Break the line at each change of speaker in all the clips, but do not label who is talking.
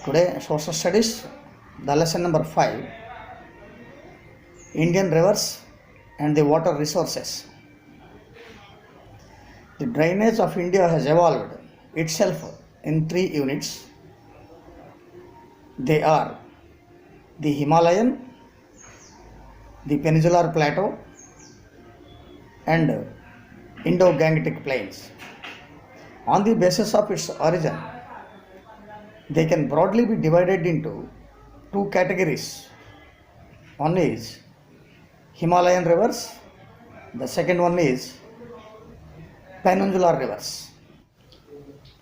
Today, social studies, the lesson number 5, Indian rivers and the water resources. The drainage of India has evolved itself in 3 units. They are the Himalayan, the Peninsular Plateau, and Indo-Gangetic Plains. On the basis of its origin, they can broadly be divided into two categories. One is Himalayan rivers, the second one is peninsular rivers.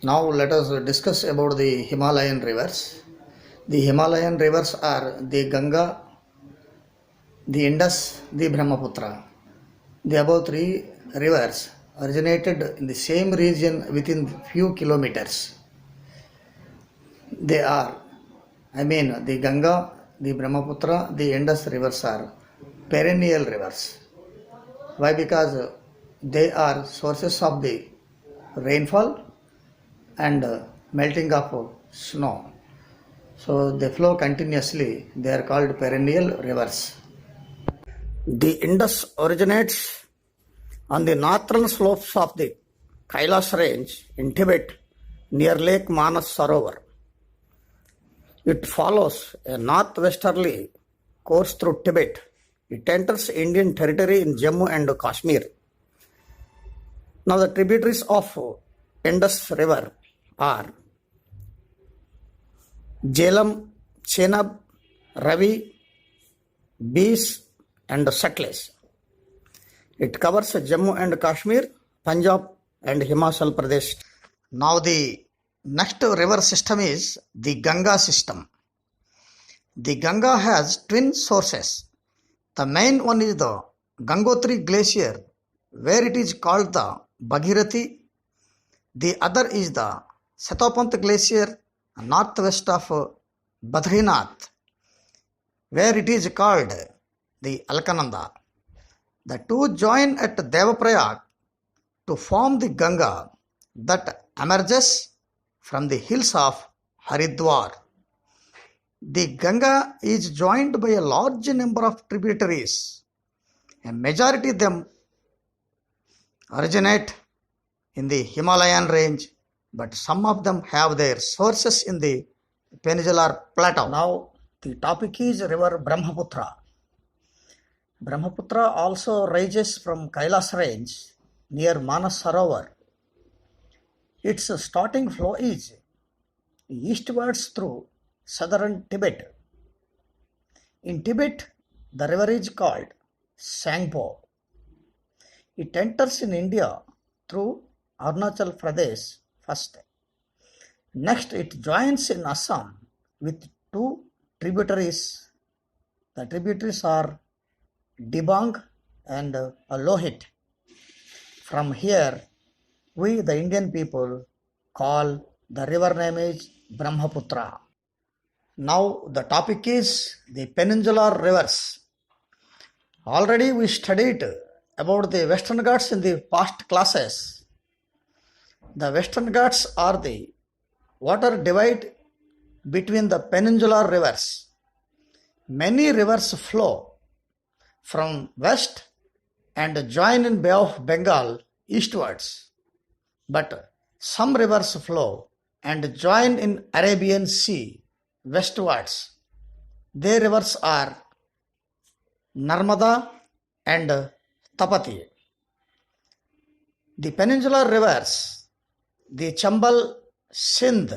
Now let us discuss about the Himalayan rivers. The Himalayan rivers are the Ganga, the Indus, the Brahmaputra. The above three rivers originated in the same region within few kilometers. They are, the Ganga, the Brahmaputra, the Indus rivers are perennial rivers. Why? Because they are sources of the rainfall and melting of snow. So they flow continuously. They are called perennial rivers. The Indus originates on the northern slopes of the Kailash range in Tibet near Lake Manas Sarovar. It follows a northwesterly course through Tibet. It enters Indian territory in Jammu and Kashmir. Now the tributaries of Indus River are Jhelum, Chenab, Ravi, Beas and Satluj. It covers Jammu and Kashmir, Punjab and Himachal Pradesh. Now the next river system is the Ganga system. The Ganga has twin sources. The main one is the Gangotri glacier, where it is called the Bhagirathi. The other is the Satopant glacier northwest of Badrinath, where it is called the Alkananda. The two join at Devaprayag to form the Ganga that emerges from the hills of Haridwar. The Ganga is joined by a large number of tributaries. A majority of them originate in the Himalayan range, but some of them have their sources in the Peninsular Plateau. Now the topic is river Brahmaputra. Brahmaputra also rises from Kailash range near Manas Sarovar. Its starting flow is eastwards through southern Tibet. In Tibet, the river is called Sangpo. It enters in India through Arunachal Pradesh first. Next, it joins in Assam with two tributaries. The tributaries are Dibang and Lohit. From here, we, the Indian people, call the river name is Brahmaputra. Now the topic is the peninsular rivers. Already we studied about the Western Ghats in the past classes. The Western Ghats are the water divide between the peninsular rivers. Many rivers flow from west and join in Bay of Bengal eastwards. But some rivers flow and join in Arabian Sea westwards. Their rivers are Narmada and Tapati. The peninsular rivers, the Chambal, Sindh,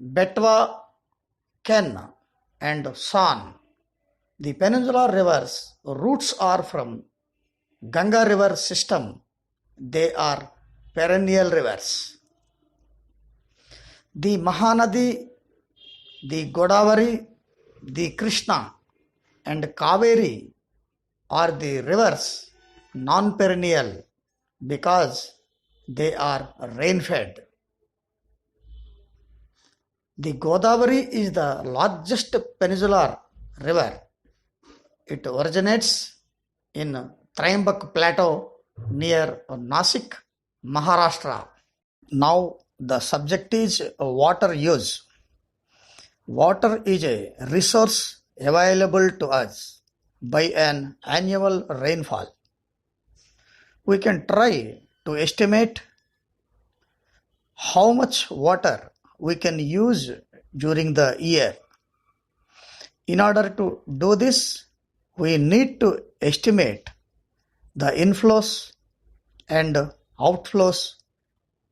Betwa, Ken and Son. The peninsular rivers roots are from Ganga river system. They are perennial rivers. The Mahanadi, the Godavari, the Krishna and Kaveri are the rivers non-perennial because they are rain-fed. The Godavari is the largest peninsular river. It originates in Triambak Plateau near Nasik, Maharashtra. Now the subject is water use. Water is a resource available to us by an annual rainfall. We can try to estimate how much water we can use during the year. In order to do this, we need to estimate the inflows and outflows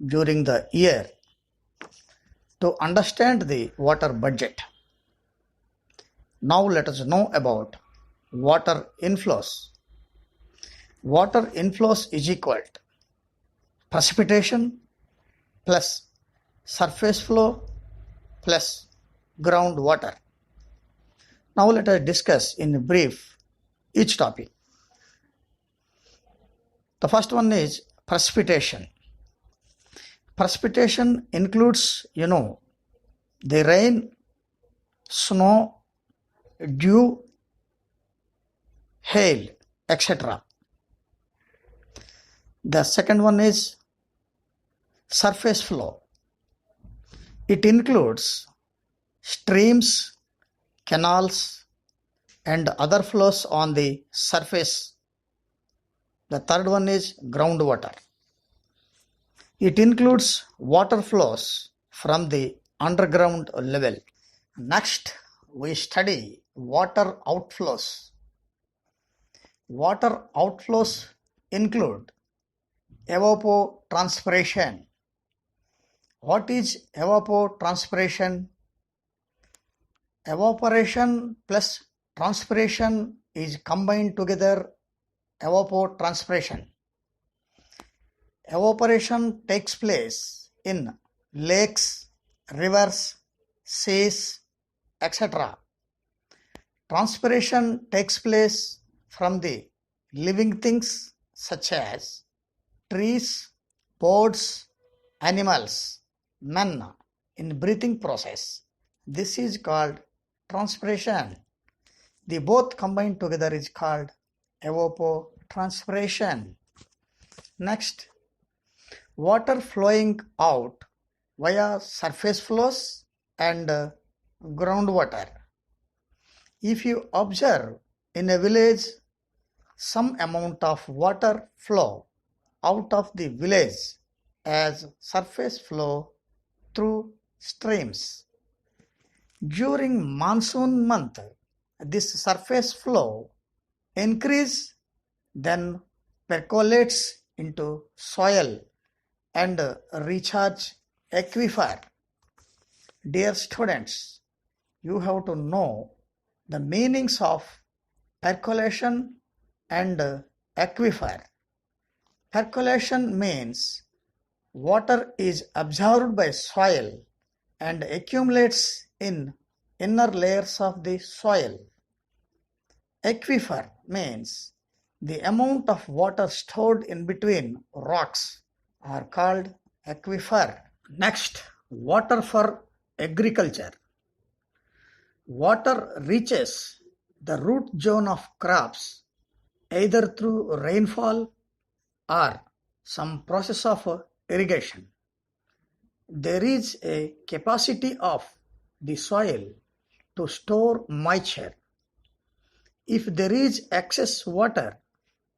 during the year to understand the water budget. Now let us know about water inflows. Water inflows is equal to precipitation plus surface flow plus groundwater. Now let us discuss in brief each topic. The first one is precipitation. Precipitation includes, the rain, snow, dew, hail, etc. The second one is surface flow. It includes streams, canals, and other flows on the surface. The third one is groundwater. It includes water flows from the underground level. Next, we study water outflows. Water outflows include evapotranspiration. What is evapotranspiration? Evaporation plus transpiration is combined together, evapotranspiration. Evaporation takes place in lakes, rivers, seas, etc. Transpiration takes place from the living things such as trees, birds, animals, men in breathing process. This is called transpiration. The both combined together is called evapotranspiration. Next, water flowing out via surface flows and groundwater. If you observe in a village, some amount of water flow out of the village as surface flow through streams. During monsoon month, this surface flow increase, then percolates into soil and recharge aquifer. Dear students, you have to know the meanings of percolation and aquifer. Percolation means water is absorbed by soil and accumulates in inner layers of the soil. Aquifer means the amount of water stored in between rocks are called aquifer. Next, water for agriculture. Water reaches the root zone of crops either through rainfall or some process of irrigation. There is a capacity of the soil to store moisture. If there is excess water,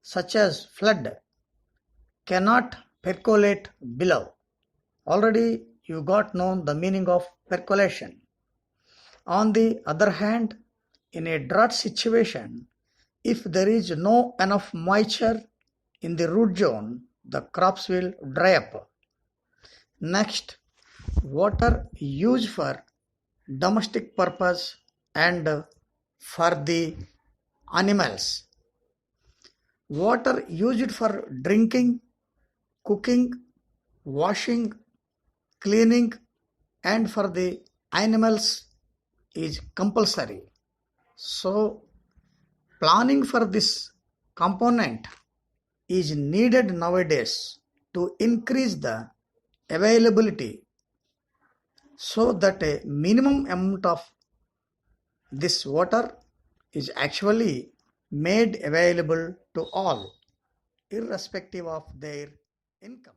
such as flood, cannot percolate below. Already you got known the meaning of percolation. On the other hand, in a drought situation, if there is no enough moisture in the root zone, the crops will dry up. Next, water used for domestic purpose and for the animals. Water used for drinking, cooking, washing, cleaning, and for the animals is compulsory. So, planning for this component is needed nowadays to increase the availability so that a minimum amount of this water is actually made available to all, irrespective of their income.